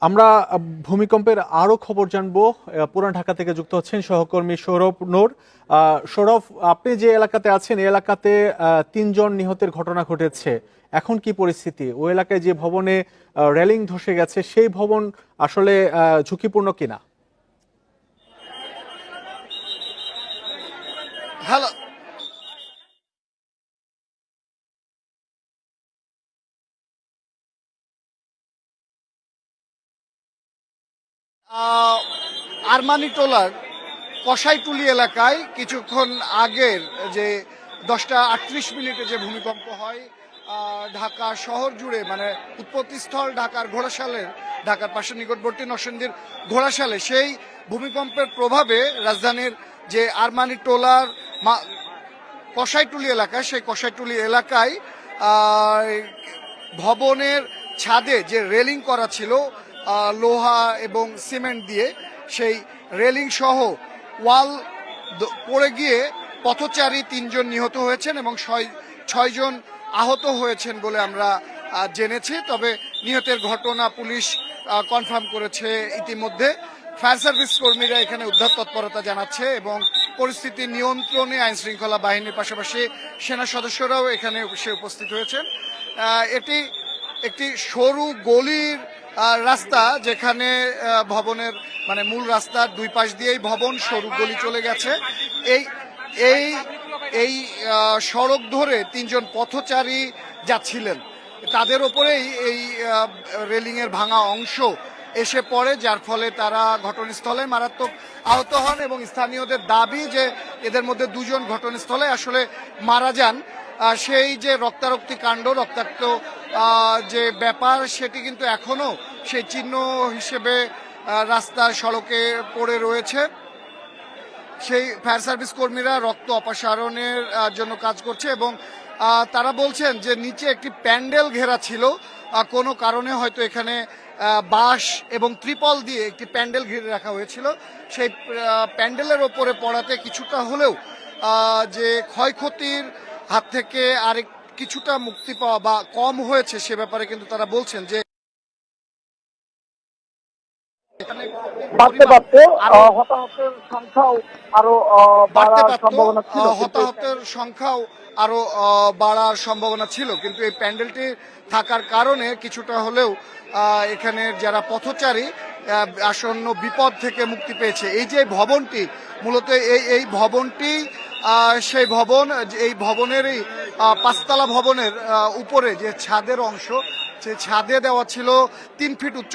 আমরা ভূমিকম্পের আরো খবর জানবো। পুরান ঢাকা থেকে যুক্ত হচ্ছেন সহকর্মী সৌরভ নূর। সৌরভ, আপনি যে এলাকাতে আছেন এই এলাকাতে 3 জন নিহতের ঘটনা ঘটেছে। এখন কি পরিস্থিতি? ওই এলাকায় যে ভবনে রেলিং ধসে গেছে সেই ভবন আসলে ঝুঁকিপূর্ণ কিনা? হ্যালো। আরমানিটোলার কসাইটুলি এলাকায় কিছুক্ষণ আগের যে 10টা 38 মিনিটে যে ভূমিকম্প হয়, ঢাকা শহর জুড়ে মানে উৎপত্তিস্থল ঢাকার ঘোড়াশালের, ঢাকার পাশে নিকটবর্তী নরসিংদীর ঘোড়াশালে, সেই ভূমিকম্পের প্রভাবে রাজধানীর যে আরমানিটোলার কসাইটুলি এলাকা, সেই কসাইটুলি এলাকায় ভবনের ছাদে যে রেলিং করা ছিল লোহা এবং সিমেন্ট দিয়ে, সেই রেলিং সহ ওয়াল পড়ে গিয়ে পথচারী 3 জন নিহত হয়েছেন এবং 6 জন আহত হয়েছেন বলে আমরা জেনেছি। তবে নিহতের ঘটনা পুলিশ কনফার্ম করেছে ইতিমধ্যে। ফায়ার সার্ভিস কর্মীরা এখানে উদ্ধার তৎপরতা জানাচ্ছে এবং পরিস্থিতি নিয়ন্ত্রণে আইন শৃঙ্খলা বাহিনীর পাশাপাশি সেনা সদস্যরাও এখানে এসে উপস্থিত হয়েছেন। এটি একটি সরু গলির রাস্তা, যেখানে ভবনের মানে মূল রাস্তার 2 পাশ দিয়েই ভবন, সরু গলি চলে গেছে। এই এই এই সড়ক ধরে 3 জন পথচারী যাচ্ছিলেন, তাদের ওপরেই এই রেলিংয়ের ভাঙা অংশ এসে পড়ে, যার ফলে তারা ঘটনাস্থলে মারাত্মক আহত হন এবং স্থানীয়দের দাবি যে এদের মধ্যে 2 জন ঘটনাস্থলে আসলে মারা যান। সেই যে রক্তারক্তি কাণ্ড, রক্তাক্ত যে ব্যাপার, সেটি কিন্তু এখনো সেই চিহ্ন হিসেবে রাস্তার সড়কে পড়ে রয়েছে। সেই ফায়ার সার্ভিস কর্মীরা রক্ত অপসারণের জন্য কাজ করছে এবং তারা বলছেন যে নিচে একটি প্যান্ডেল ঘেরা ছিল, কোনো কারণে হয়তো এখানে বাঁশ এবং ত্রিপল দিয়ে একটি প্যান্ডেল ঘিরে রাখা হয়েছিল। সেই প্যান্ডেলের ওপরে পড়াতে কিছুটা হলেও যে ক্ষয়ক্ষতির হাত থেকে আরেক কিছুটা মুক্তি পাওয়া বা কম হয়েছে, সে ব্যাপারে কিন্তু তারা বলছেন যে বাড়তে বাড়তে হতাহতের সংখ্যাও আরো বাড়ার সম্ভাবনা ছিল, হতাহতের সংখ্যাও আরো বাড়ার সম্ভাবনা ছিল, কিন্তু এই প্যান্ডেলটি থাকার কারণে কিছুটা হলেও এখানে যারা পথচারী আসন্ন বিপদ থেকে মুক্তি পেয়েছে। এই যে ভবনটি, মূলত এই ভবনটি সেই ভবন, এই ভবনেরই 5তলা ভবনের উপরে যে ছাদের অংশ, সেই ছাদে দেওয়া ছিল 3 ফিট উচ্চ